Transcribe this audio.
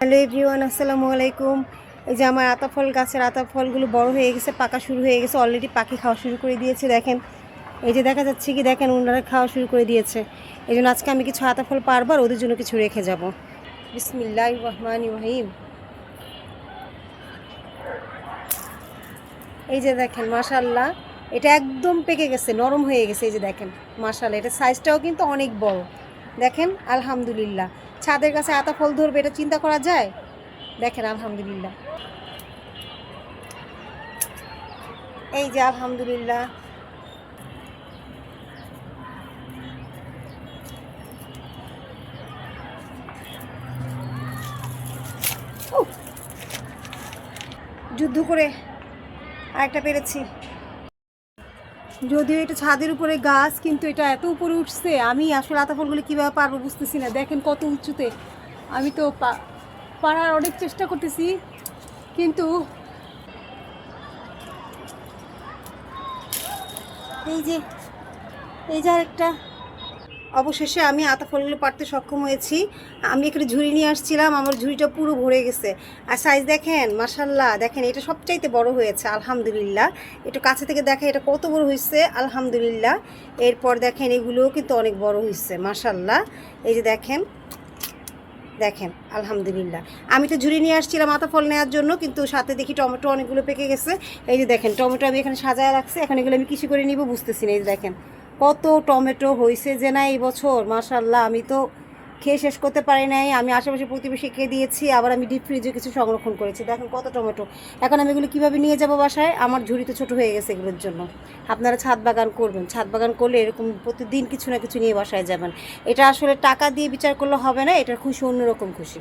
Hello everyone, আসসালামু আলাইকুম। এই যে আমার আতা গাছের আতা ফলগুলো বড় হয়ে গেছে, পাকা শুরু হয়ে গেছে, অলরেডি পাখি খাওয়া শুরু করে দিয়েছে। দেখেন, এই যে দেখা যাচ্ছে কি, দেখেন ওনারা খাওয়া শুরু করে দিয়েছে। এই জন্য আজকে আমি কিছু আতা ফল পারবো আর ওদের জন্য কিছু রেখে যাব। বিসমিল্লাহির রহমানির রহিম। এই যে দেখেন, মাশাআল্লাহ, এটা একদম পেকে গেছে, নরম হয়ে গেছে। এই যে দেখেন, মাশাআল্লাহ, এটা সাইজটাও কিন্তু অনেক বড়। দেখেন, আলহামদুলিল্লাহ, ছাদের কাছে আতা ফল ধরবে, এটা চিন্তা করা যায়? দেখেন, আলহামদুলিল্লাহ, এই যে আলহামদুলিল্লাহ। উফ, যুদ্ধ করে আরেকটা পেরেছি। যদিও এটা ছাদের উপরে গাছ, কিন্তু এটা এত উপরে উঠছে, আমি আসলে আতা ফলগুলো কীভাবে পারবো বুঝতেছি না। দেখেন কত উঁচুতে। আমি তো পারার অনেক চেষ্টা করতেছি, কিন্তু এই যে আরেকটা। অবশেষে আমি আতা ফলগুলো পারতে সক্ষম হয়েছি। আমি এখানে ঝুড়ি নিয়ে আসছিলাম, আমার ঝুড়িটা পুরো ভরে গেছে। আর সাইজ দেখেন, মাশাল্লাহ, দেখেন এটা সবচাইতে বড় হয়েছে, আলহামদুলিল্লাহ। একটু কাছে থেকে দেখেন এটা কত বড় হয়েছে, আলহামদুলিল্লাহ। এরপর দেখেন এগুলোও কিন্তু অনেক বড় হয়েছে, মাশাল্লাহ। এই যে দেখেন, আলহামদুলিল্লাহ। আমি তো ঝুড়ি নিয়ে আসছিলাম আতা ফল নেওয়ার জন্য, কিন্তু সাথে দেখি টমেটো অনেকগুলো পেকে গেছে। এই যে দেখেন, টমেটো আমি এখানে সাজায় রাখছি, এখন এগুলো আমি কৃষি করে নিব বুঝতেছি না। এই যে দেখেন কত টমেটো হয়েছে যে না এই বছর, মাশাল্লাহ। আমি তো খেয়ে শেষ করতে পারি নাই, আমি আশেপাশে প্রতিবেশীকে দিয়েছি, আবার আমি ডিপ ফ্রিজে কিছু সংরক্ষণ করেছি। দেখেন কত টমেটো। এখন আমি এগুলো কীভাবে নিয়ে যাব বাসায়? আমার ঝুড়ি তো ছোটো হয়ে গেছে এগুলোর জন্য। আপনারা ছাদ বাগান করবেন, ছাদ বাগান করলে এরকম প্রতিদিন কিছু না কিছু নিয়ে বাসায় যাবেন। এটা আসলে টাকা দিয়ে বিচার করলে হবে না, এটার খুশি অন্যরকম খুশি।